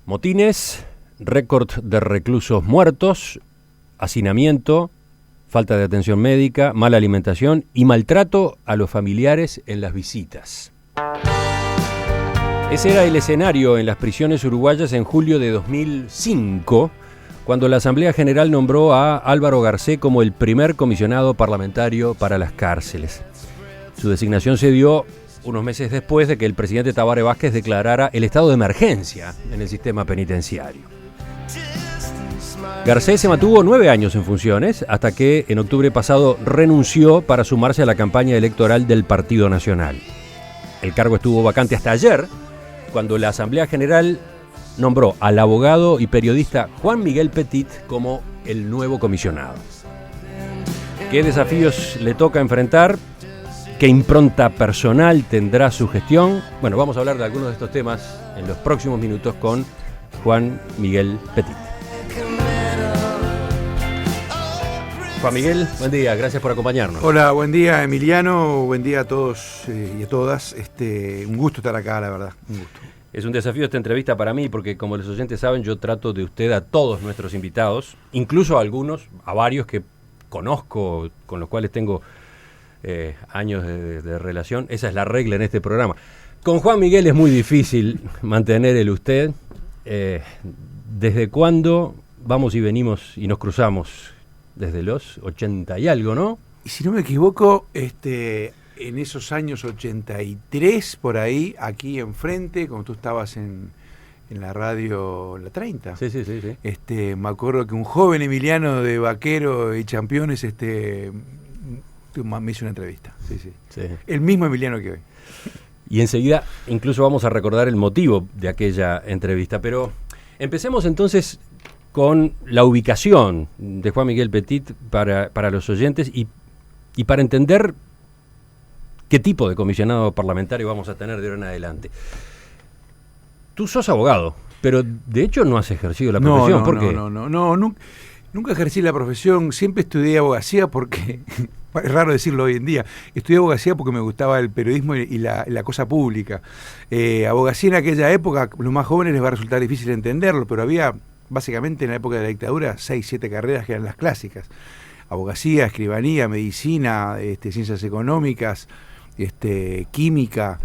Motines, récord de reclusos muertos, hacinamiento, falta de atención médica, mala alimentación y maltrato a los familiares en las visitas. Ese era el escenario en las prisiones uruguayas en julio de 2005, cuando la Asamblea General nombró a Álvaro Garcé como el primer comisionado parlamentario para las cárceles. Su designación se dio unos meses después de que el presidente Tabaré Vázquez declarara el estado de emergencia en el sistema penitenciario. Garcé se mantuvo 9 años en funciones, hasta que en octubre pasado renunció para sumarse a la campaña electoral del Partido Nacional. El cargo estuvo vacante hasta ayer, cuando la Asamblea General nombró al abogado y periodista Juan Miguel Petit como el nuevo comisionado. ¿Qué desafíos le toca enfrentar? ¿Qué impronta personal tendrá su gestión? Bueno, vamos a hablar de algunos de estos temas en los próximos minutos con Juan Miguel Petit. Juan Miguel, buen día, gracias por acompañarnos. Hola, buen día Emiliano, buen día a todos y a todas. Un gusto estar acá, la verdad, un gusto. Es un desafío esta entrevista para mí porque, como los oyentes saben, yo trato de usted a todos nuestros invitados, incluso a algunos, a varios que conozco, con los cuales tengo años de relación. Esa es la regla en este programa. Con Juan Miguel es muy difícil mantener el usted. ¿Desde cuándo vamos y venimos y nos cruzamos? Desde los 80 y algo, ¿no? Y si no me equivoco, en esos años 83, por ahí, aquí enfrente, como tú estabas en la radio La 30. Sí. Me acuerdo que un joven Emiliano de Vaquero y Championes me hizo una entrevista. Sí. El mismo Emiliano que hoy. Y enseguida incluso vamos a recordar el motivo de aquella entrevista. Pero empecemos entonces con la ubicación de Juan Miguel Petit para los oyentes y para entender qué tipo de comisionado parlamentario vamos a tener de ahora en adelante. Tú sos abogado, pero de hecho no has ejercido la profesión. ¿Por qué? No, nunca ejercí la profesión, siempre estudié abogacía porque, es raro decirlo hoy en día, estudié abogacía porque me gustaba el periodismo y la cosa pública. Abogacía en aquella época, los más jóvenes les va a resultar difícil entenderlo, pero había básicamente en la época de la dictadura 6, 7 carreras que eran las clásicas: abogacía, escribanía, medicina, ciencias económicas, química,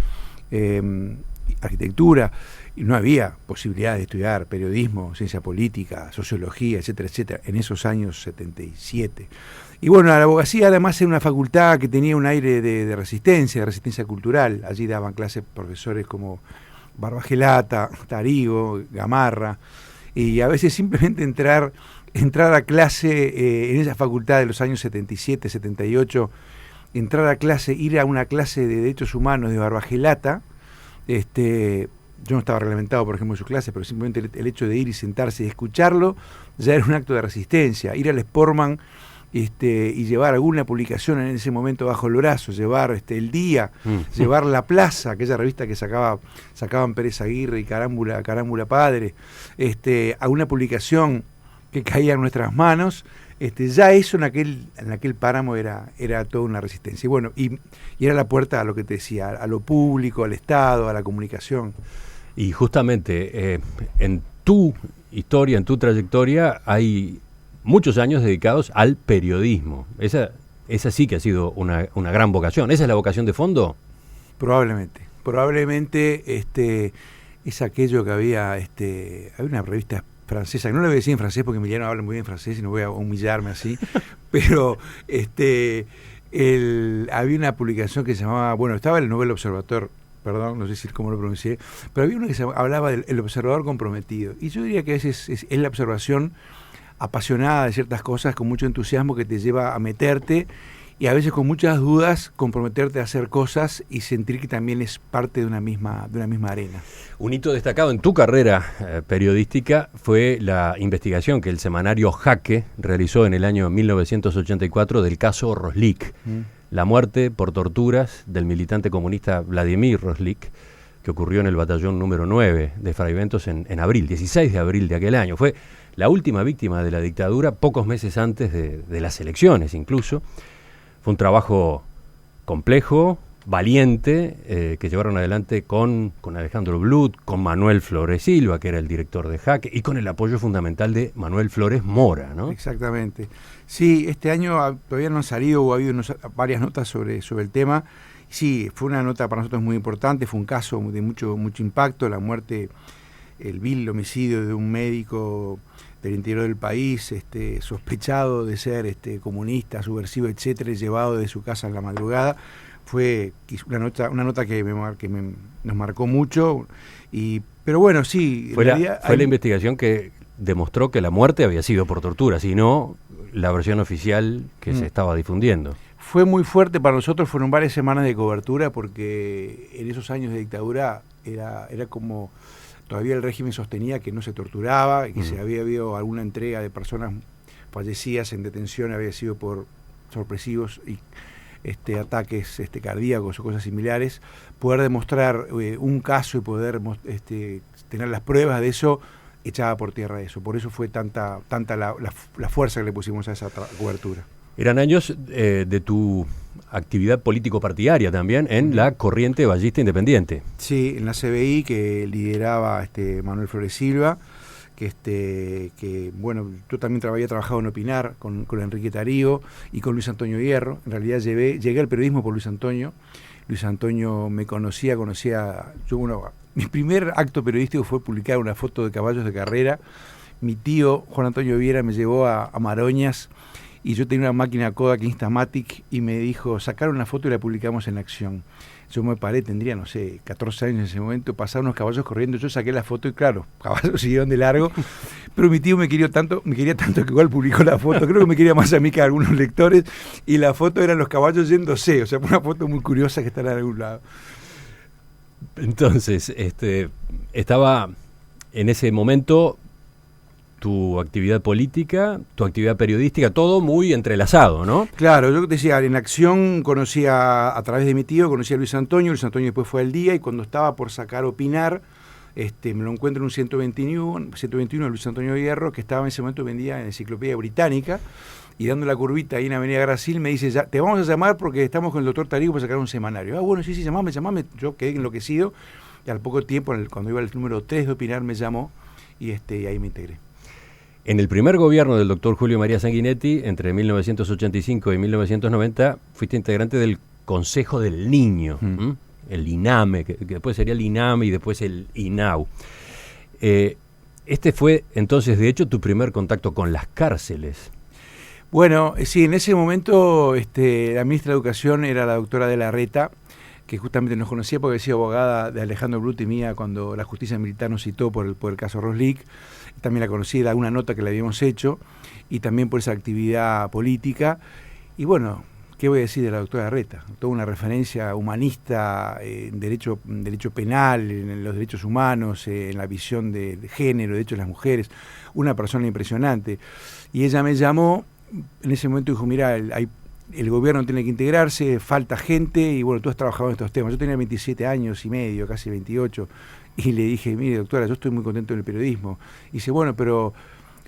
arquitectura. Y no había posibilidad de estudiar periodismo, ciencia política, sociología, etcétera, en esos años 77. Y bueno, la abogacía además era una facultad que tenía un aire de resistencia cultural. Allí daban clases profesores como Barbagelata, Tarigo, Gamarra. Y a veces simplemente entrar a clase en esa facultad de los años 77, 78, entrar a clase, ir a una clase de derechos humanos de Barbagelata, yo no estaba reglamentado, por ejemplo, en su clase, pero simplemente el hecho de ir y sentarse y escucharlo ya era un acto de resistencia. Ir al Sportman y llevar alguna publicación en ese momento bajo el brazo, llevar El Día, llevar La Plaza, aquella revista que sacaban Pérez Aguirre y Carámbula Padre, alguna publicación que caía en nuestras manos, ya eso en aquel páramo era toda una resistencia. Y bueno, y era la puerta a lo que te decía, a lo público, al Estado, a la comunicación. Y justamente en tu historia, en tu trayectoria, hay muchos años dedicados al periodismo. Esa sí que ha sido una gran vocación. ¿Esa es la vocación de fondo? Probablemente es aquello que había una revista francesa, que no le voy a decir en francés porque Emiliano habla muy bien francés y no voy a humillarme así, pero había una publicación que se llamaba, estaba el Nouvel Observateur, perdón, no sé si cómo lo pronuncié, pero había uno que hablaba del observador comprometido, y yo diría que a veces es la observación apasionada de ciertas cosas, con mucho entusiasmo, que te lleva a meterte y a veces con muchas dudas comprometerte a hacer cosas y sentir que también es parte de una misma arena. Un hito destacado en tu carrera periodística fue la investigación que el semanario Jaque realizó en el año 1984 del caso Roslik, la muerte por torturas del militante comunista Vladimir Roslik, que ocurrió en el batallón número 9 de Fraiventos en abril, 16 de abril de aquel año. Fue la última víctima de la dictadura, pocos meses antes de las elecciones incluso. Fue un trabajo complejo, valiente que llevaron adelante con Alejandro Blut, con Manuel Flores Silva, que era el director de Jaque, y con el apoyo fundamental de Manuel Flores Mora, ¿no? Exactamente. Sí, este año todavía no han salido, o ha habido varias notas sobre el tema. Sí, fue una nota para nosotros muy importante, fue un caso de mucho impacto, la muerte, el vil homicidio de un médico del interior del país, sospechado de ser comunista, subversivo, etcétera, y llevado de su casa en la madrugada. Fue una nota que nos marcó mucho, pero bueno, sí. Fue la investigación que demostró que la muerte había sido por tortura, sino la versión oficial que se estaba difundiendo. Fue muy fuerte para nosotros, fueron varias semanas de cobertura, porque en esos años de dictadura era como todavía el régimen sostenía que no se torturaba, y que si había habido alguna entrega de personas fallecidas en detención había sido por sorpresivos y ataques cardíacos o cosas similares. Poder demostrar un caso y poder tener las pruebas de eso, echaba por tierra eso. Por eso fue tanta la fuerza que le pusimos a esa cobertura. Eran años de tu actividad político-partidaria también en la corriente ballista independiente. Sí, en la CBI, que lideraba Manuel Flores Silva, que bueno, yo también había trabajado en Opinar con Enrique Tarío y con Luis Antonio Hierro. En realidad llegué al periodismo por Luis Antonio. Luis Antonio me conocía, mi primer acto periodístico fue publicar una foto de caballos de carrera. Mi tío Juan Antonio Viera me llevó a Maroñas, y yo tenía una máquina Kodak Instamatic, y me dijo, sacar una foto y la publicamos en Acción. Yo me paré, tendría, 14 años en ese momento, pasaron unos caballos corriendo, yo saqué la foto y claro, caballos siguieron de largo, pero mi tío me quería tanto que igual publicó la foto, creo que me quería más a mí que a algunos lectores, y la foto eran los caballos yéndose, o sea, fue una foto muy curiosa que estará en algún lado. Entonces, estaba en ese momento tu actividad política, tu actividad periodística, todo muy entrelazado, ¿no? Claro, yo te decía, en Acción conocía, a través de mi tío, conocí a Luis Antonio después fue al Día, y cuando estaba por sacar Opinar, me lo encuentro en un 121 Luis Antonio Hierro, que estaba en ese momento, vendía en Enciclopedia Británica, y dando la curvita ahí en Avenida Brasil, me dice, ya, te vamos a llamar porque estamos con el doctor Tarío para sacar un semanario. Ah, bueno, sí, llamame. Yo quedé enloquecido, y al poco tiempo, cuando iba al número 3 de Opinar, me llamó, y ahí me integré. En el primer gobierno del doctor Julio María Sanguinetti, entre 1985 y 1990, fuiste integrante del Consejo del Niño, el INAME, que después sería el INAME y después el INAU. Fue entonces, de hecho, tu primer contacto con las cárceles. Bueno, sí, en ese momento la ministra de Educación era la doctora de la Reta, que justamente nos conocía porque había sido abogada de Alejandro Blut y mía cuando la justicia militar nos citó por el caso Roslik. También la conocí de alguna nota que le habíamos hecho, y también por esa actividad política. Y bueno, ¿qué voy a decir de la doctora Reta? Toda una referencia humanista en derecho penal, en los derechos humanos, en la visión de género, de derechos de las mujeres. Una persona impresionante. Y ella me llamó, en ese momento dijo, mira, el gobierno tiene que integrarse, falta gente, y bueno, tú has trabajado en estos temas. Yo tenía 27 años y medio, casi 28, y le dije, mire doctora, yo estoy muy contento en el periodismo. Y dice, bueno, pero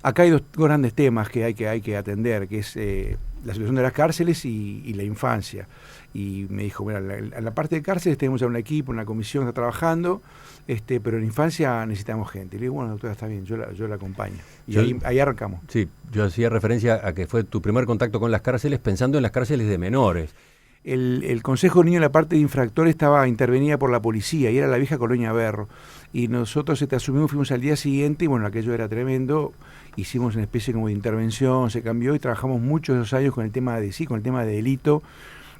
acá hay dos grandes temas que hay que atender, que es la situación de las cárceles y la infancia. Y me dijo, mira, en la parte de cárceles tenemos ya un equipo, una comisión que está trabajando, pero en infancia necesitamos gente. Y le digo, bueno, doctora, está bien, yo la acompaño. Y ahí arrancamos. Sí, yo hacía referencia a que fue tu primer contacto con las cárceles pensando en las cárceles de menores. El Consejo de Niños en la parte de infractores estaba intervenida por la policía, y era la vieja Colonia Berro. Y nosotros asumimos, fuimos al día siguiente, y bueno, aquello era tremendo. Hicimos una especie como de intervención, se cambió, y trabajamos muchos esos años con el tema de delito,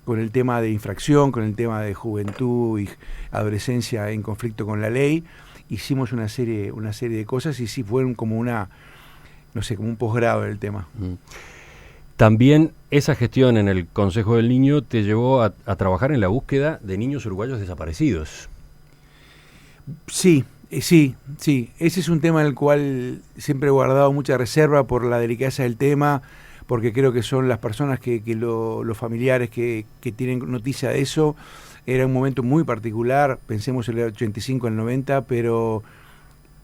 con el tema de infracción, con el tema de juventud y adolescencia en conflicto con la ley. Hicimos una serie de cosas, y sí fueron como como un posgrado en el tema. También esa gestión en el Consejo del Niño te llevó a trabajar en la búsqueda de niños uruguayos desaparecidos. Sí. Ese es un tema en el cual siempre he guardado mucha reserva por la delicadeza del tema, porque creo que son las personas los familiares que tienen noticia de eso. Era un momento muy particular, pensemos en el 85, el 90, pero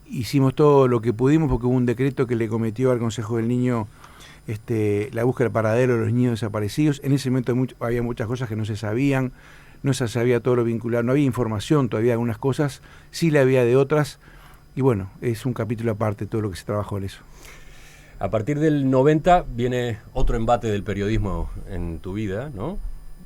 hicimos todo lo que pudimos porque hubo un decreto que le cometió al Consejo del Niño la búsqueda del paradero de los niños desaparecidos. En ese momento había muchas cosas que no se sabían, no se sabía todo lo vinculado, no había información todavía de algunas cosas, sí la había de otras, y bueno, es un capítulo aparte todo lo que se trabajó en eso. A partir del 90 viene otro embate del periodismo en tu vida, ¿no?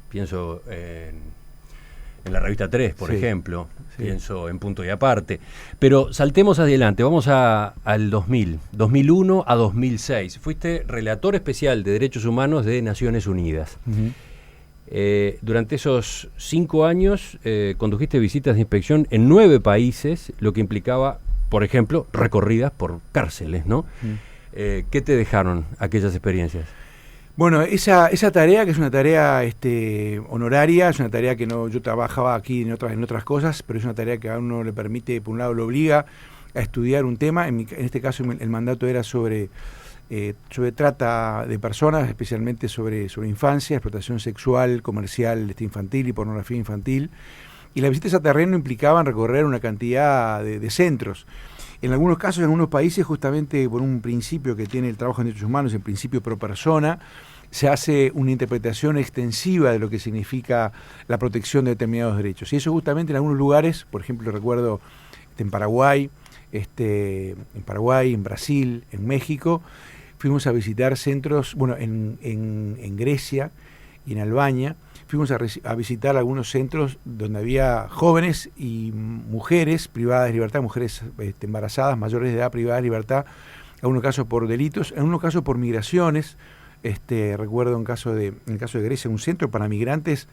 Pienso en la revista 3, por ejemplo, pienso en Punto y Aparte. Pero saltemos adelante, vamos al 2001 a 2006. Fuiste relator especial de Derechos Humanos de Naciones Unidas. Durante esos 5 años condujiste visitas de inspección en 9 países, lo que implicaba, por ejemplo, recorridas por cárceles, ¿no? ¿Qué te dejaron aquellas experiencias? Bueno, esa tarea, que es una tarea honoraria, es una tarea que no yo trabajaba aquí en otras cosas, pero es una tarea que a uno le permite, por un lado, lo obliga a estudiar un tema. En este caso el mandato era sobre trata de personas, especialmente sobre infancia, explotación sexual, comercial, infantil y pornografía infantil. Y las visitas a terreno implicaban recorrer una cantidad de centros. En algunos casos, en algunos países, justamente por un principio que tiene el trabajo en derechos humanos, el principio pro persona, se hace una interpretación extensiva de lo que significa la protección de determinados derechos. Y eso justamente en algunos lugares, por ejemplo, recuerdo en Paraguay, en Brasil, en México, fuimos a visitar centros, bueno, en Grecia y en Albania, fuimos a visitar algunos centros donde había jóvenes y mujeres privadas de libertad, mujeres embarazadas, mayores de edad privadas de libertad, en algunos casos por delitos, en algunos casos por migraciones. Recuerdo en el caso de Grecia, un centro para migrantes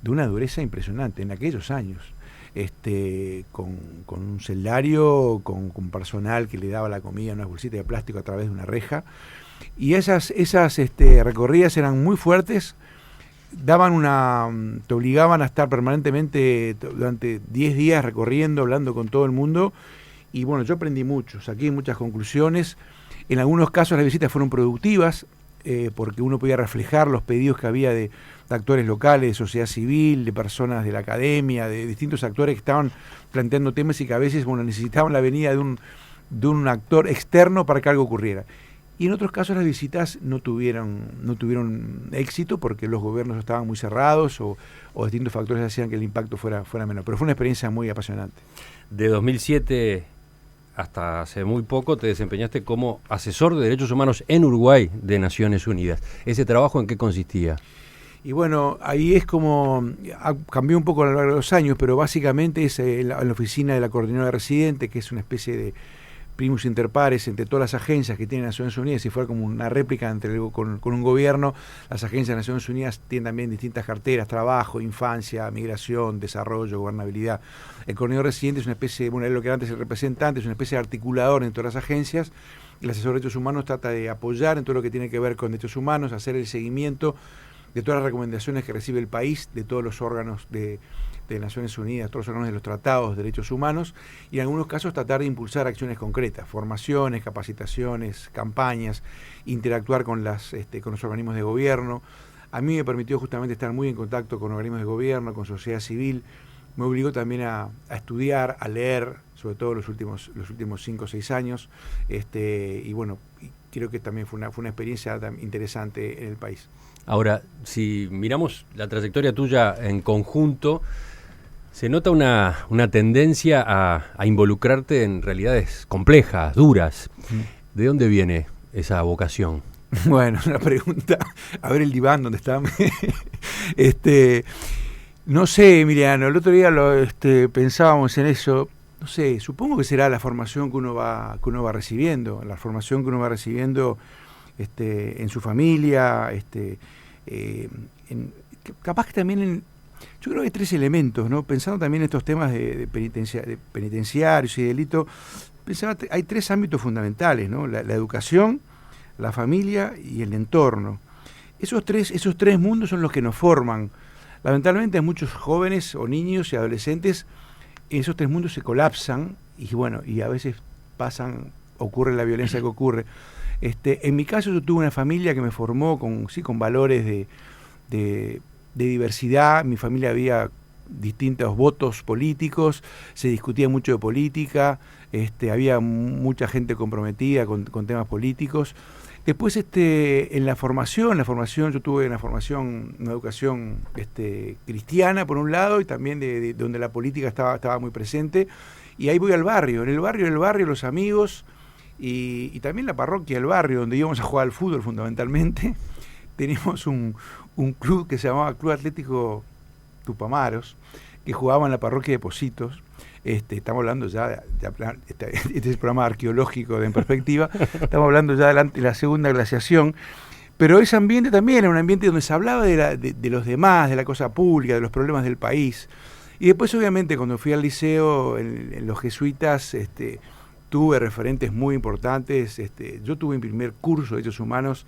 de una dureza impresionante en aquellos años, con un celdario, con personal que le daba la comida en unas bolsitas de plástico a través de una reja. Y esas recorridas eran muy fuertes, te obligaban a estar permanentemente durante 10 días recorriendo, hablando con todo el mundo, y bueno, yo aprendí mucho, saqué muchas conclusiones. En algunos casos las visitas fueron productivas, porque uno podía reflejar los pedidos que había de actores locales, de sociedad civil, de personas de la academia, de distintos actores que estaban planteando temas y que a veces necesitaban la venida de un actor externo para que algo ocurriera. Y en otros casos las visitas no tuvieron éxito porque los gobiernos estaban muy cerrados o distintos factores hacían que el impacto fuera menor. Pero fue una experiencia muy apasionante. De 2007 hasta hace muy poco te desempeñaste como asesor de derechos humanos en Uruguay de Naciones Unidas. ¿Ese trabajo en qué consistía? Y bueno, ahí es como, cambió un poco a lo largo de los años, pero básicamente es en la oficina de la coordinadora de residentes, que es una especie de primus inter pares entre todas las agencias que tienen Naciones Unidas, si fuera como una réplica con un gobierno. Las agencias de Naciones Unidas tienen también distintas carteras: trabajo, infancia, migración, desarrollo, gobernabilidad. El coordinador residente es una especie, bueno, es lo que era antes el representante, es una especie de articulador en todas las agencias. El asesor de derechos humanos trata de apoyar en todo lo que tiene que ver con derechos humanos, hacer el seguimiento de todas las recomendaciones que recibe el país, de todos los órganos de Naciones Unidas, todos los órganos de los tratados de derechos humanos, y en algunos casos tratar de impulsar acciones concretas, formaciones, capacitaciones, campañas, interactuar con los organismos de gobierno. A mí me permitió justamente estar muy en contacto con organismos de gobierno, con sociedad civil. Me obligó también a estudiar, a leer, sobre todo los últimos 5 o 6 años, y bueno, creo que también fue una experiencia interesante en el país. Ahora, si miramos la trayectoria tuya en conjunto, se nota una tendencia a involucrarte en realidades complejas, duras. ¿De dónde viene esa vocación? Bueno, una pregunta. A ver el diván donde está. No sé, Emiliano, el otro día pensábamos en eso. No sé, supongo que será la formación que uno va recibiendo, la formación que uno va recibiendo en su familia, capaz que también yo creo que hay 3 elementos, ¿no? Pensando también en estos temas de penitenciarios y delito, pensaba, hay 3 ámbitos fundamentales, ¿no? La educación, la familia y el entorno. Esos tres mundos son los que nos forman. Lamentablemente muchos jóvenes o niños y adolescentes en esos 3 mundos se colapsan y bueno, y a veces ocurre la violencia que ocurre. En mi caso yo tuve una familia que me formó con valores de diversidad. En mi familia había distintos votos políticos, se discutía mucho de política, había mucha gente comprometida con temas políticos. Después, en la formación yo tuve una educación cristiana por un lado, y también de donde la política estaba muy presente. Y ahí voy al barrio, en el barrio, los amigos y también la parroquia del barrio, donde íbamos a jugar al fútbol fundamentalmente. Teníamos un club que se llamaba Club Atlético Tupamaros, que jugaba en la parroquia de Pocitos. Estamos hablando ya este es el programa arqueológico de En Perspectiva, estamos hablando ya de la segunda glaciación, pero ese ambiente también era un ambiente donde se hablaba de los demás, de la cosa pública, de los problemas del país. Y después, obviamente, cuando fui al liceo, en los jesuitas, tuve referentes muy importantes. Yo tuve mi primer curso de Hechos Humanos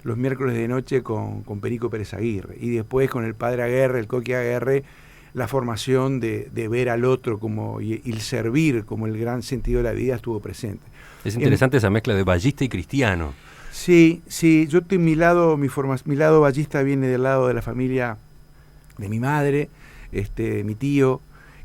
los miércoles de noche con Perico Pérez Aguirre, y después con el padre Aguirre, el Coqui Aguirre, la formación de ver al otro y el servir como el gran sentido de la vida estuvo presente. Es interesante esa mezcla de ballista y cristiano. Sí, yo mi lado ballista viene del lado de la familia de mi madre, mi tío,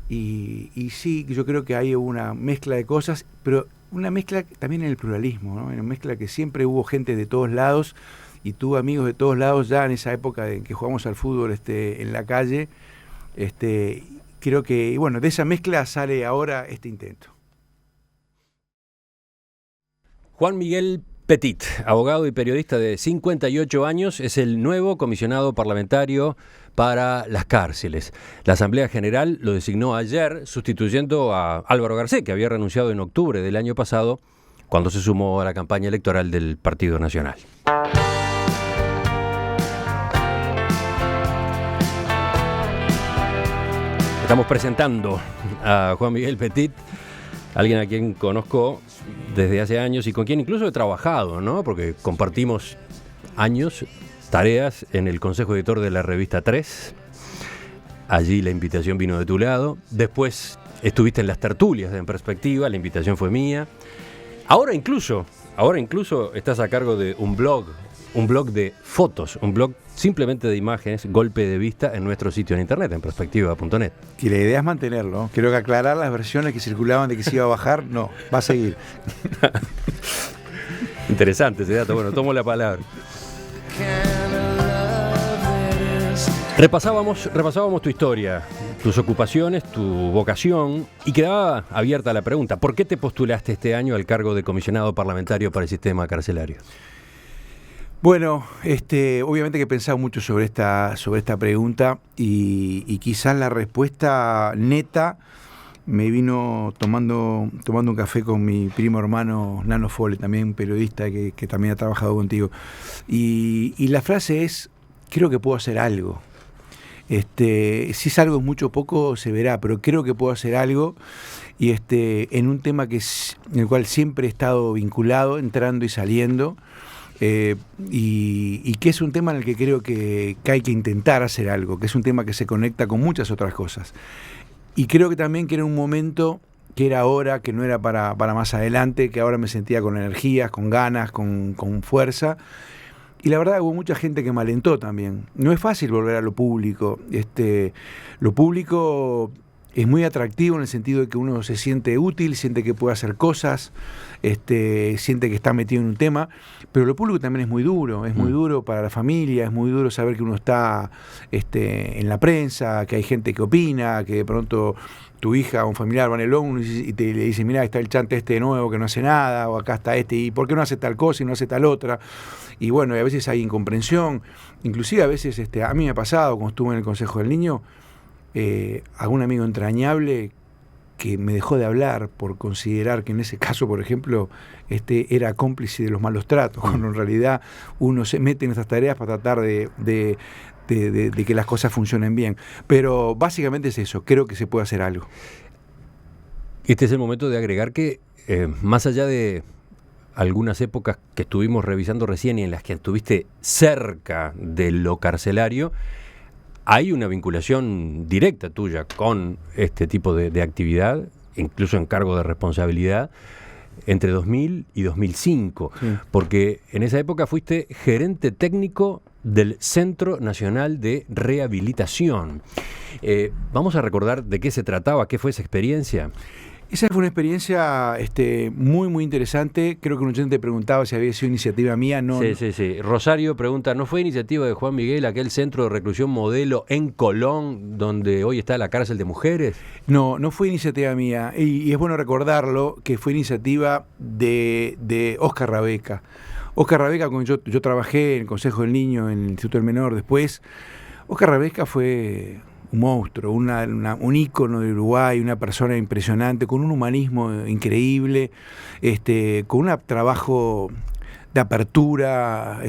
y sí, yo creo que hay una mezcla de cosas, pero una mezcla también en el pluralismo, ¿no? Una mezcla que siempre hubo gente de todos lados, y tuve amigos de todos lados ya en esa época en que jugamos al fútbol en la calle. Creo que, bueno, de esa mezcla sale ahora este intento. Juan Miguel Petit, abogado y periodista de 58 años, es el nuevo comisionado parlamentario para las cárceles. La Asamblea General lo designó ayer, sustituyendo a Álvaro Garcés, que había renunciado en octubre del año pasado, cuando se sumó a la campaña electoral del Partido Nacional. Estamos presentando a Juan Miguel Petit, alguien a quien conozco desde hace años y con quien incluso he trabajado, ¿no? Porque compartimos años, tareas en el consejo editor de la revista 3. Allí la invitación vino de tu lado. Después estuviste en las tertulias de En Perspectiva, la invitación fue mía. Ahora incluso estás a cargo de un blog de fotos, un blog simplemente de imágenes, golpe de vista, en nuestro sitio en internet, en perspectiva.net. Y la idea es mantenerlo. Quiero que aclarar las versiones que circulaban de que se iba a bajar. No, va a seguir. Interesante ese dato. Bueno, tomo la palabra. Repasábamos tu historia, tus ocupaciones, tu vocación, y quedaba abierta la pregunta: ¿por qué te postulaste este año al cargo de comisionado parlamentario para el sistema carcelario? Bueno, obviamente que he pensado mucho sobre esta pregunta, y quizás la respuesta neta me vino tomando un café con mi primo hermano Nano Fole, también periodista que también ha trabajado contigo. Y la frase es: creo que puedo hacer algo. Si es algo mucho o poco se verá, pero creo que puedo hacer algo, y en un tema en el cual siempre he estado vinculado, entrando y saliendo. Y que es un tema en el que creo que hay que intentar hacer algo, que es un tema que se conecta con muchas otras cosas. Y creo que también que era un momento, que era ahora, que no era para más adelante, que ahora me sentía con energías, con ganas, con fuerza. Y la verdad hubo mucha gente que me alentó también. No es fácil volver a lo público. Lo público es muy atractivo en el sentido de que uno se siente útil, siente que puede hacer cosas, siente que está metido en un tema, pero lo público también es muy duro para la familia, es muy duro saber que uno está en la prensa, que hay gente que opina, que de pronto tu hija o un familiar va en el ómnibus y le dice: mirá, está el chante de nuevo que no hace nada, o acá está y ¿por qué no hace tal cosa y no hace tal otra? Y bueno, a veces hay incomprensión, inclusive a veces a mí me ha pasado cuando estuve en el Consejo del Niño, algún amigo entrañable que me dejó de hablar por considerar que en ese caso, por ejemplo, era cómplice de los malos tratos, cuando en realidad uno se mete en estas tareas para tratar de que las cosas funcionen bien. Pero básicamente es eso, creo que se puede hacer algo. Este es el momento de agregar que, más allá de algunas épocas que estuvimos revisando recién y en las que estuviste cerca de lo carcelario, hay una vinculación directa tuya con este tipo de actividad, incluso en cargo de responsabilidad, entre 2000 y 2005, sí. Porque en esa época fuiste gerente técnico del Centro Nacional de Rehabilitación. Vamos a recordar de qué se trataba, qué fue esa experiencia. Esa fue una experiencia muy, muy interesante. Creo que un oyente preguntaba si había sido iniciativa mía. No, Sí. Rosario pregunta, ¿no fue iniciativa de Juan Miguel aquel centro de reclusión modelo en Colón, donde hoy está la cárcel de mujeres? No fue iniciativa mía. Y es bueno recordarlo que fue iniciativa de Oscar Rabeca. Oscar Rabeca, con yo trabajé en el Consejo del Niño, en el Instituto del Menor después. Oscar Rabeca fue un monstruo, un ícono de Uruguay, una persona impresionante, con un humanismo increíble, con un trabajo de apertura,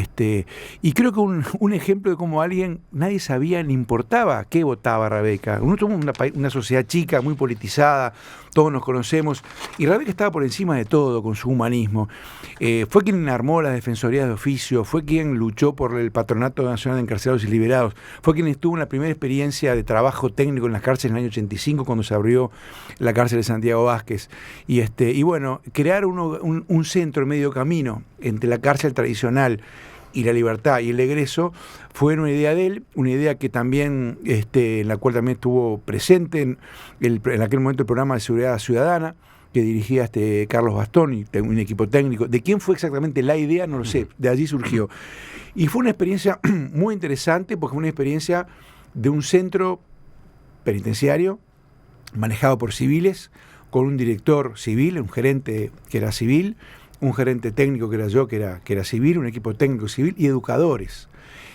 y creo que un ejemplo de cómo nadie sabía ni importaba qué votaba Rabeca. Somos una sociedad chica, muy politizada, todos nos conocemos, y Rabeca estaba por encima de todo con su humanismo. Fue quien armó las defensorías de oficio, fue quien luchó por el Patronato Nacional de Encarcelados y Liberados, fue quien estuvo en la primera experiencia de trabajo técnico en las cárceles en el año 85, cuando se abrió la cárcel de Santiago Vázquez. Y bueno, crear un centro en medio camino entre la cárcel tradicional y la libertad y el egreso fue una idea de él, una idea que también en la cual también estuvo presente en aquel momento el programa de seguridad ciudadana que dirigía Carlos Bastón y un equipo técnico. ¿De quién fue exactamente la idea? No lo sé, de allí surgió. Y fue una experiencia muy interesante porque fue una experiencia de un centro penitenciario manejado por civiles, con un director civil, un gerente que era civil, un gerente técnico que era yo, que era civil, un equipo técnico civil y educadores.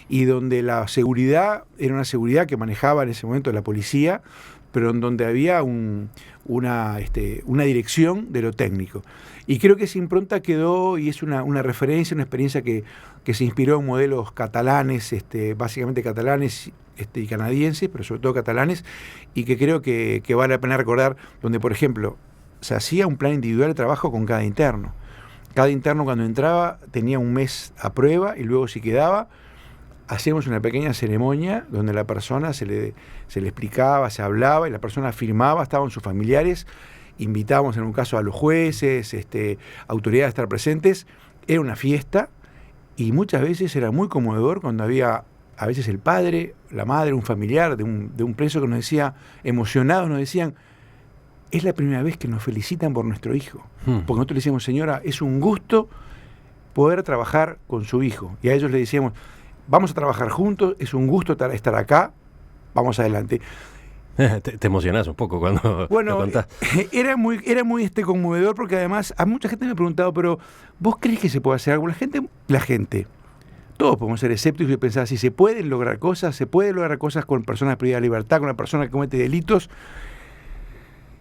Y donde la seguridad era una seguridad que manejaba en ese momento la policía, pero en donde había una dirección de lo técnico. Y creo que esa impronta quedó y es una referencia, una experiencia que se inspiró en modelos catalanes, básicamente catalanes y canadienses, pero sobre todo catalanes, y que creo que vale la pena recordar, donde, por ejemplo, se hacía un plan individual de trabajo con cada interno. Cada interno cuando entraba tenía un mes a prueba y luego si quedaba, hacíamos una pequeña ceremonia donde la persona se le explicaba, se hablaba y la persona firmaba, estaban sus familiares, invitábamos en un caso a los jueces, autoridades a estar presentes, era una fiesta y muchas veces era muy conmovedor cuando había a veces el padre, la madre, un familiar de un preso que nos decía, emocionados nos decían, es la primera vez que nos felicitan por nuestro hijo. Porque nosotros le decíamos, señora, es un gusto poder trabajar con su hijo. Y a ellos le decíamos, vamos a trabajar juntos, es un gusto estar acá, vamos adelante. Te emocionás un poco cuando lo contás. Era muy conmovedor porque además a mucha gente me ha preguntado, pero ¿vos crees que se puede hacer algo? La gente, todos podemos ser escépticos y pensar si se pueden lograr cosas con personas privadas de libertad, con una persona que comete delitos.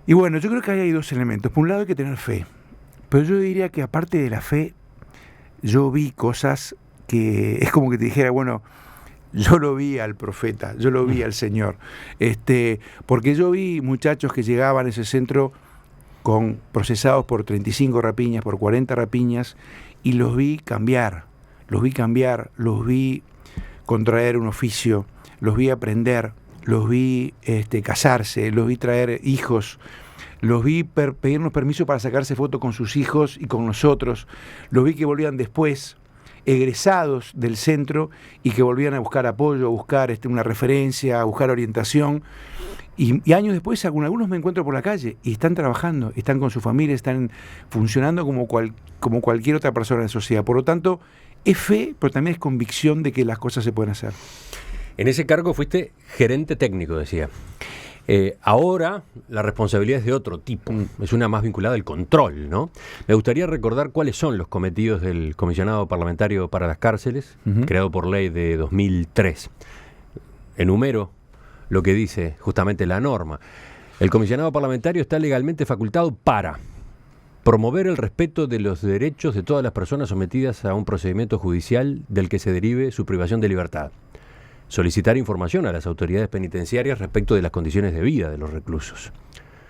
Y bueno, yo creo que ahí hay dos elementos. Por un lado hay que tener fe, pero yo diría que aparte de la fe, yo vi cosas que es como que te dijera, bueno, yo lo vi al profeta, yo lo vi al Señor, porque yo vi muchachos que llegaban a ese centro procesados por 35 rapiñas, por 40 rapiñas, y los vi cambiar, los vi contraer un oficio, los vi aprender, los vi casarse, los vi traer hijos, los vi pedirnos permiso para sacarse fotos con sus hijos y con nosotros, los vi que volvían después, egresados del centro y que volvían a buscar apoyo, a buscar una referencia, a buscar orientación. Y años después, algunos me encuentro por la calle y están trabajando, están con su familia, están funcionando como cualquier otra persona en la sociedad. Por lo tanto, es fe, pero también es convicción de que las cosas se pueden hacer. En ese cargo fuiste gerente técnico, decía. Ahora la responsabilidad es de otro tipo, es una más vinculada al control, ¿no? Me gustaría recordar cuáles son los cometidos del Comisionado Parlamentario para las Cárceles, creado por ley de 2003. Enumero lo que dice justamente la norma. El Comisionado Parlamentario está legalmente facultado para promover el respeto de los derechos de todas las personas sometidas a un procedimiento judicial del que se derive su privación de libertad. Solicitar información a las autoridades penitenciarias respecto de las condiciones de vida de los reclusos.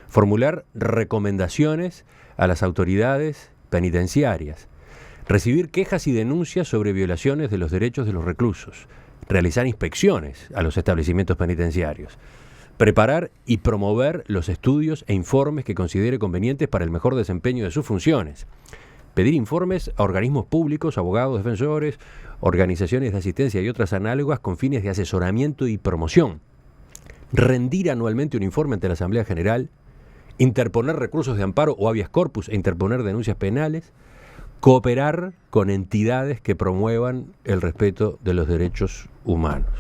Formular recomendaciones a las autoridades penitenciarias. Recibir quejas y denuncias sobre violaciones de los derechos de los reclusos. Realizar inspecciones a los establecimientos penitenciarios. Preparar y promover los estudios e informes que considere convenientes para el mejor desempeño de sus funciones. Pedir informes a organismos públicos, abogados, defensores, organizaciones de asistencia y otras análogas con fines de asesoramiento y promoción. Rendir anualmente un informe ante la Asamblea General. interponer recursos de amparo o habeas corpus e interponer denuncias penales, cooperar con entidades que promuevan el respeto de los derechos humanos.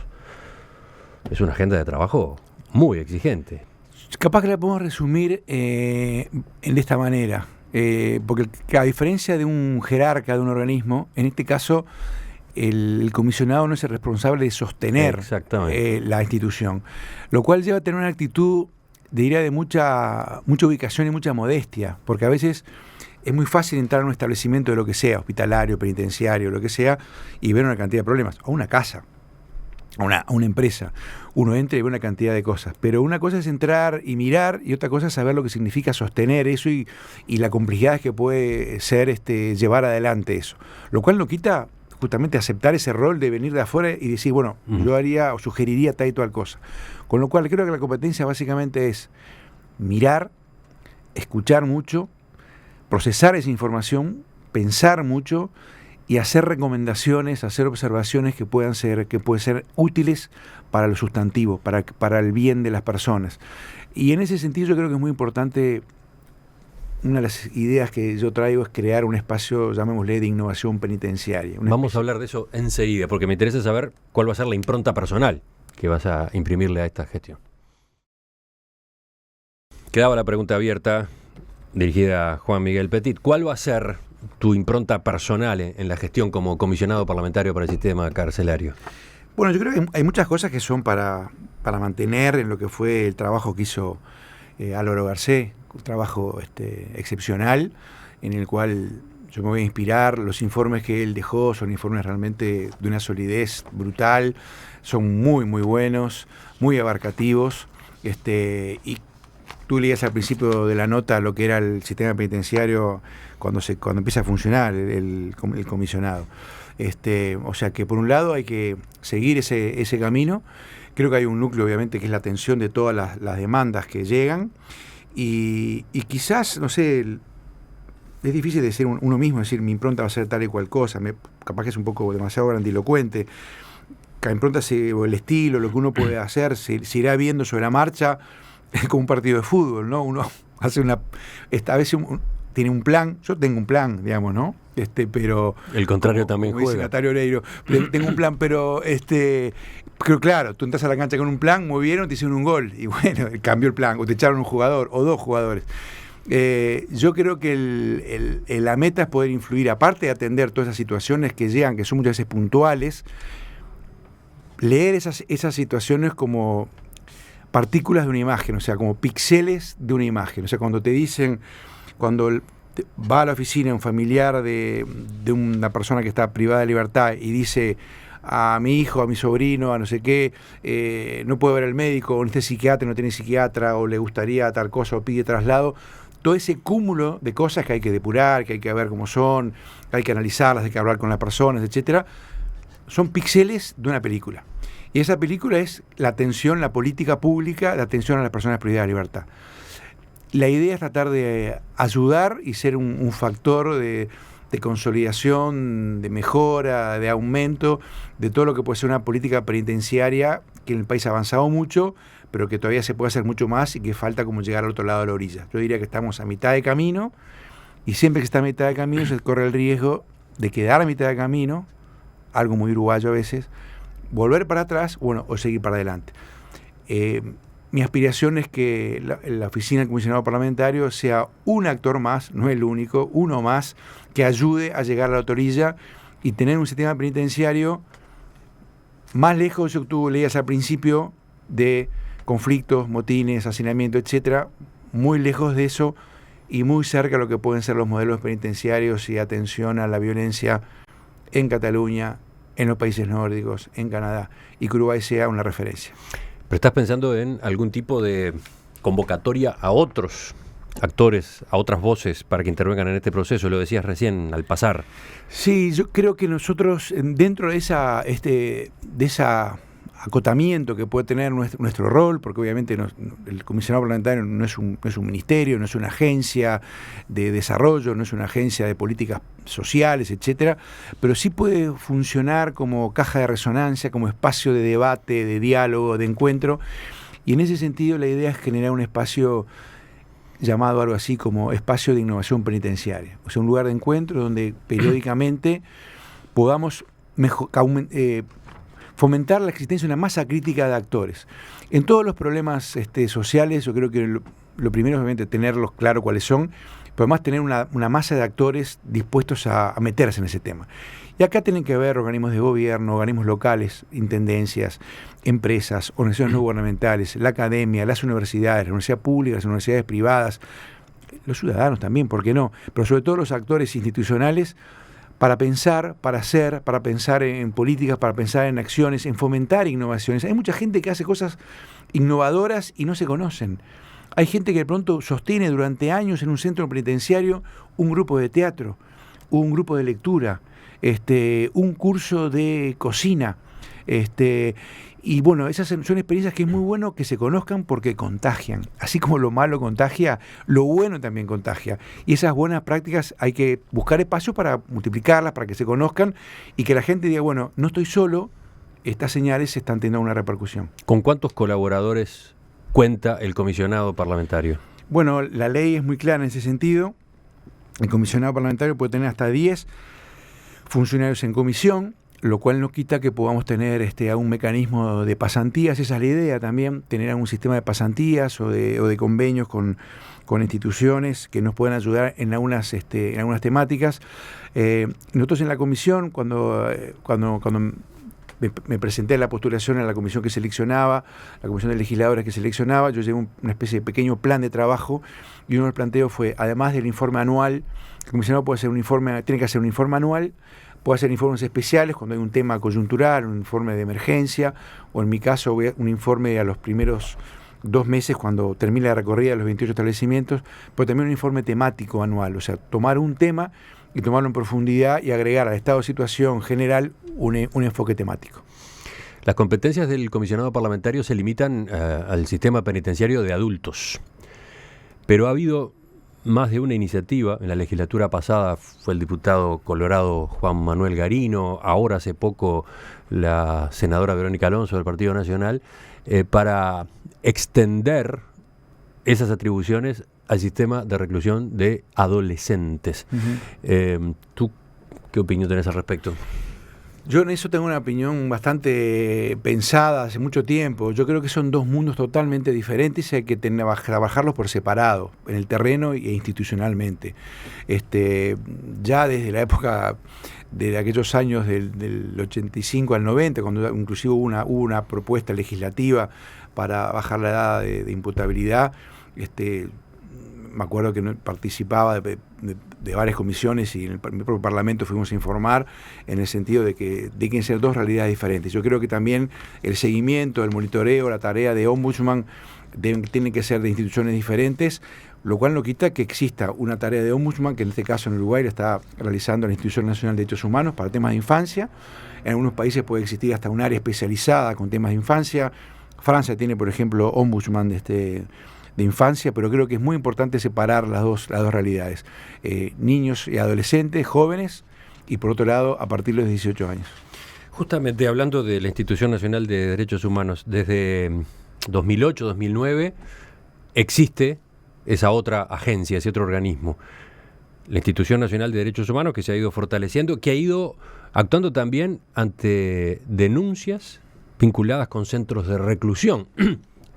Es una agenda de trabajo muy exigente. Capaz que la podemos resumir de esta manera, porque a diferencia de un jerarca de un organismo, en este caso el comisionado no es el responsable de sostener la institución, lo cual lleva a tener una actitud, diría, de mucha ubicación y mucha modestia, porque a veces es muy fácil entrar a un establecimiento de lo que sea, hospitalario, penitenciario, lo que sea, y ver una cantidad de problemas, o una casa, a una empresa. Uno entra y ve una cantidad de cosas, pero una cosa es entrar y mirar, y otra cosa es saber lo que significa sostener eso y la complejidad que puede ser llevar adelante eso, lo cual no quita justamente aceptar ese rol de venir de afuera y decir, bueno, yo haría o sugeriría tal y tal cosa. Con lo cual creo que la competencia básicamente es mirar, escuchar mucho, procesar esa información, pensar mucho y hacer recomendaciones, hacer observaciones que pueden ser útiles para lo sustantivo, para el bien de las personas. Y en ese sentido yo creo que es muy importante. Una de las ideas que yo traigo es crear un espacio, llamémosle, de innovación penitenciaria. Vamos a hablar de eso enseguida, porque me interesa saber cuál va a ser la impronta personal que vas a imprimirle a esta gestión. Quedaba la pregunta abierta, dirigida a Juan Miguel Petit. ¿Cuál va a ser tu impronta personal en la gestión como comisionado parlamentario para el sistema carcelario? Bueno, yo creo que hay muchas cosas que son para mantener en lo que fue el trabajo que hizo Álvaro Garcés, un trabajo excepcional, en el cual yo me voy a inspirar. Los informes que él dejó son informes realmente de una solidez brutal, son muy, muy buenos, muy abarcativos, y tú leías al principio de la nota lo que era el sistema penitenciario cuando empieza a funcionar el comisionado. O sea que por un lado hay que seguir ese camino. Creo que hay un núcleo, obviamente, que es la atención de todas las demandas que llegan. Y quizás, no sé, es difícil decir uno mismo, decir mi impronta va a ser tal y cual cosa, capaz que es un poco demasiado grandilocuente. Cada impronta o el estilo, lo que uno puede hacer, se irá viendo sobre la marcha, como un partido de fútbol, ¿no? Uno hace a veces tiene un plan, yo tengo un plan, digamos, ¿no? Pero el contrario como, también como juega. Dice Natalia Oreiro, tengo un plan, pero claro, tú entras a la cancha con un plan, muy bien, o te hicieron un gol, y bueno, cambió el plan, o te echaron un jugador, o dos jugadores. Yo creo que la meta es poder influir, aparte de atender todas esas situaciones que llegan, que son muchas veces puntuales, leer esas situaciones como partículas de una imagen, o sea, como píxeles de una imagen. O sea, cuando te dicen, cuando va a la oficina un familiar de una persona que está privada de libertad y dice a mi hijo, a mi sobrino, a no sé qué, no puede ver al médico, o no tiene psiquiatra, no tiene psiquiatra, o le gustaría tal cosa, o pide traslado, todo ese cúmulo de cosas que hay que depurar, que hay que ver cómo son, que hay que analizarlas, hay que hablar con las personas, etcétera, son píxeles de una película. Y esa película es la atención, la política pública, la atención a las personas privadas de libertad. La idea es tratar de ayudar y ser un factor de consolidación, de mejora, de aumento, de todo lo que puede ser una política penitenciaria que en el país ha avanzado mucho, pero que todavía se puede hacer mucho más y que falta como llegar al otro lado de la orilla. Yo diría que estamos a mitad de camino, y siempre que está a mitad de camino se corre el riesgo de quedar a mitad de camino, algo muy uruguayo a veces, volver para atrás, o seguir para adelante. Mi aspiración es que la oficina del comisionado parlamentario sea un actor más, no el único, uno más, que ayude a llegar a la otra y tener un sistema penitenciario más lejos, yo tú leías al principio, de conflictos, motines, hacinamiento, etcétera, muy lejos de eso y muy cerca de lo que pueden ser los modelos penitenciarios y atención a la violencia en Cataluña, en los países nórdicos, en Canadá, y que Uruguay sea una referencia. ¿Pero estás pensando en algún tipo de convocatoria a otros actores, a otras voces para que intervengan en este proceso? Lo decías recién al pasar. Sí, yo creo que nosotros, dentro de esa acotamiento que puede tener nuestro rol, porque obviamente el comisionado parlamentario no es un ministerio, no es una agencia de desarrollo, no es una agencia de políticas sociales, etcétera, pero sí puede funcionar como caja de resonancia, como espacio de debate, de diálogo, de encuentro, y en ese sentido la idea es generar un espacio llamado algo así como espacio de innovación penitenciaria, o sea, un lugar de encuentro donde periódicamente podamos fomentar la existencia de una masa crítica de actores. En todos los problemas sociales, yo creo que lo primero es obviamente tenerlos claro cuáles son, pero además tener una masa de actores dispuestos a meterse en ese tema. Y acá tienen que haber organismos de gobierno, organismos locales, intendencias, empresas, organizaciones no gubernamentales, la academia, las universidades, la universidad pública, las universidades privadas, los ciudadanos también, ¿por qué no? Pero sobre todo los actores institucionales, para pensar, para hacer, para pensar en políticas, para pensar en acciones, en fomentar innovaciones. Hay mucha gente que hace cosas innovadoras y no se conocen. Hay gente que de pronto sostiene durante años en un centro penitenciario un grupo de teatro, un grupo de lectura, un curso de cocina. Y bueno, esas son experiencias que es muy bueno que se conozcan porque contagian. Así como lo malo contagia, lo bueno también contagia. Y esas buenas prácticas hay que buscar espacios para multiplicarlas, para que se conozcan y que la gente diga, bueno, no estoy solo, estas señales están teniendo una repercusión. ¿Con cuántos colaboradores cuenta el comisionado parlamentario? Bueno, la ley es muy clara en ese sentido. El comisionado parlamentario puede tener hasta 10 funcionarios en comisión, lo cual no quita que podamos tener un mecanismo de pasantías. Esa es la idea también, tener algún sistema de pasantías o de convenios con instituciones que nos puedan ayudar en algunas temáticas. Nosotros en la comisión, cuando me presenté a la postulación a la comisión que seleccionaba, la comisión de legisladores que seleccionaba, yo llevé una especie de pequeño plan de trabajo y uno de los planteos fue, además del informe anual, el comisionado tiene que hacer un informe anual, puede hacer informes especiales cuando hay un tema coyuntural, un informe de emergencia, o en mi caso un informe a los primeros 2 meses cuando termine la recorrida de los 28 establecimientos, pero también un informe temático anual, o sea, tomar un tema y tomarlo en profundidad y agregar al estado de situación general un enfoque temático. Las competencias del comisionado parlamentario se limitan al sistema penitenciario de adultos, pero ha habido más de una iniciativa. En la legislatura pasada fue el diputado colorado Juan Manuel Garino, ahora hace poco la senadora Verónica Alonso del Partido Nacional, para extender esas atribuciones al sistema de reclusión de adolescentes. Uh-huh. ¿Tú qué opinión tenés al respecto? Yo en eso tengo una opinión bastante pensada hace mucho tiempo. Yo creo que son 2 mundos totalmente diferentes y hay que trabajarlos por separado, en el terreno e institucionalmente. Ya desde la época de aquellos años del 85 al 90, cuando inclusive hubo una propuesta legislativa para bajar la edad de imputabilidad, me acuerdo que participaba de varias comisiones y en el propio Parlamento fuimos a informar en el sentido de que deben ser 2 realidades diferentes. Yo creo que también el seguimiento, el monitoreo, la tarea de ombudsman tienen que ser de instituciones diferentes, lo cual no quita que exista una tarea de ombudsman que en este caso en Uruguay la está realizando la Institución Nacional de Derechos Humanos para temas de infancia. En algunos países puede existir hasta un área especializada con temas de infancia. Francia tiene, por ejemplo, ombudsman de infancia, pero creo que es muy importante separar las dos realidades. Niños y adolescentes, jóvenes, y por otro lado, a partir de los 18 años. Justamente hablando de la Institución Nacional de Derechos Humanos, desde 2008-2009 existe esa otra agencia, ese otro organismo, la Institución Nacional de Derechos Humanos, que se ha ido fortaleciendo, que ha ido actuando también ante denuncias vinculadas con centros de reclusión.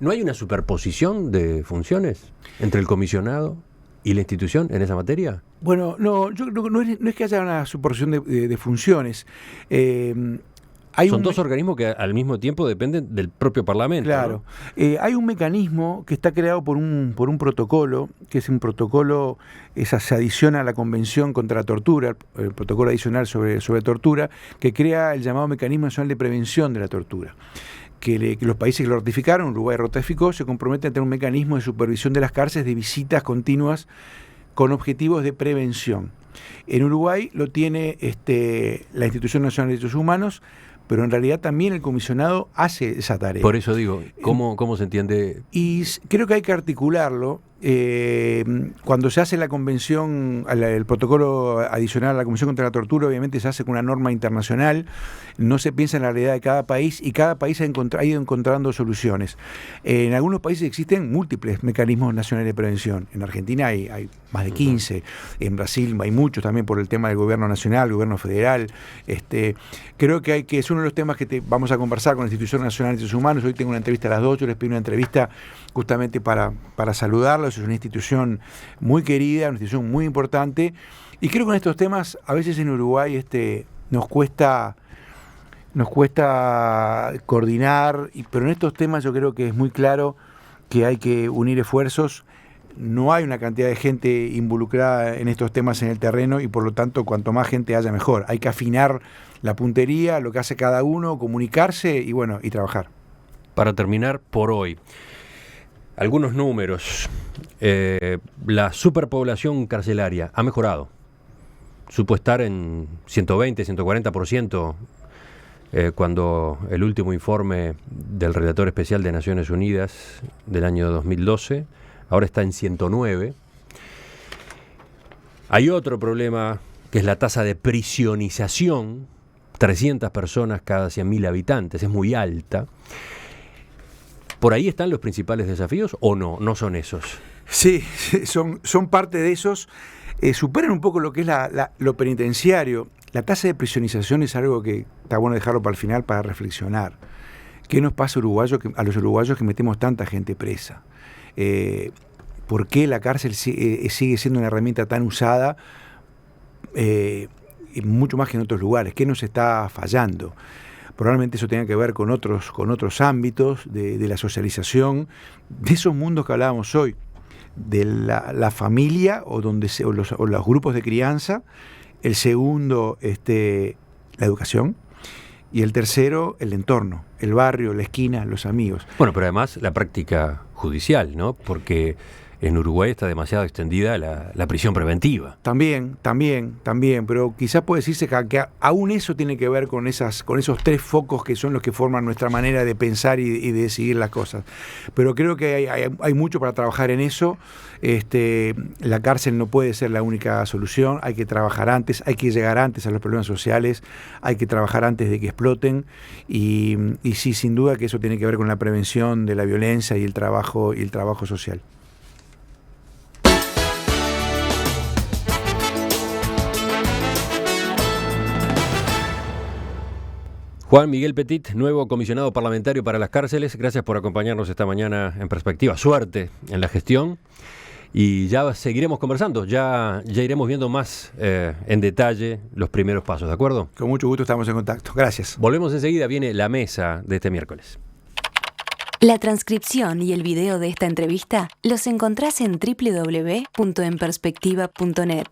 ¿No hay una superposición de funciones entre el comisionado y la institución en esa materia? Bueno, no, yo creo que no es que haya una superposición de funciones. Son 2 organismos que al mismo tiempo dependen del propio Parlamento. Claro. ¿No? Hay un mecanismo que está creado por un protocolo, que es un protocolo, se adiciona a la Convención contra la Tortura, el protocolo adicional sobre tortura, que crea el llamado Mecanismo Nacional de Prevención de la Tortura. Que los países que lo ratificaron, Uruguay ratificó, se comprometen a tener un mecanismo de supervisión de las cárceles de visitas continuas con objetivos de prevención. En Uruguay lo tiene la Institución Nacional de Derechos Humanos, pero en realidad también el comisionado hace esa tarea. Por eso digo, ¿cómo se entiende? Y creo que hay que articularlo cuando se hace la convención, el protocolo adicional a la Convención contra la Tortura, obviamente se hace con una norma internacional, no se piensa en la realidad de cada país y cada país ha ido encontrando soluciones. En algunos países existen múltiples mecanismos nacionales de prevención. En Argentina hay más de 15, en Brasil hay muchos también por el tema del gobierno nacional, el gobierno federal. Creo que es uno de los temas que vamos a conversar con la Institución Nacional de Derechos Humanos. Hoy tengo una entrevista a las 2, yo les pido una entrevista justamente para saludarlos. Es una institución muy querida, una institución muy importante, y creo que en estos temas a veces en Uruguay nos cuesta coordinar, pero en estos temas yo creo que es muy claro que hay que unir esfuerzos. No hay una cantidad de gente involucrada en estos temas en el terreno y por lo tanto cuanto más gente haya mejor. Hay que afinar la puntería, lo que hace cada uno, comunicarse y trabajar. Para terminar por hoy, algunos números. La superpoblación carcelaria ha mejorado. Supo estar en 120, 140% cuando el último informe del Relator Especial de Naciones Unidas del año 2012, ahora está en 109. Hay otro problema que es la tasa de prisionización, 300 personas cada 100.000 habitantes, es muy alta. ¿Por ahí están los principales desafíos o no? ¿No son esos? Sí, son parte de esos. Superan un poco lo que es lo penitenciario. La tasa de prisionización es algo que está bueno dejarlo para el final para reflexionar. ¿Qué nos pasa a los uruguayos que metemos tanta gente presa? ¿Por qué la cárcel sigue siendo una herramienta tan usada y mucho más que en otros lugares? ¿Qué nos está fallando? Probablemente eso tenga que ver con otros ámbitos de la socialización, de esos mundos que hablábamos hoy, de la familia o los grupos de crianza. El segundo, la educación. Y el tercero, el entorno, el barrio, la esquina, los amigos. Bueno, pero además la práctica judicial, ¿no? Porque en Uruguay está demasiado extendida la prisión preventiva. También, pero quizás puede decirse que aún eso tiene que ver con esos tres focos que son los que forman nuestra manera de pensar y de decidir las cosas. Pero creo que hay mucho para trabajar en eso. La cárcel no puede ser la única solución, hay que trabajar antes, hay que llegar antes a los problemas sociales, hay que trabajar antes de que exploten y sí, sin duda que eso tiene que ver con la prevención de la violencia y el trabajo social. Juan Miguel Petit, nuevo comisionado parlamentario para las cárceles, gracias por acompañarnos esta mañana en Perspectiva. Suerte en la gestión y ya seguiremos conversando, ya iremos viendo más en detalle los primeros pasos, ¿de acuerdo? Con mucho gusto estamos en contacto, gracias. Volvemos enseguida, viene la mesa de este miércoles. La transcripción y el video de esta entrevista los encontrás en www.enperspectiva.net.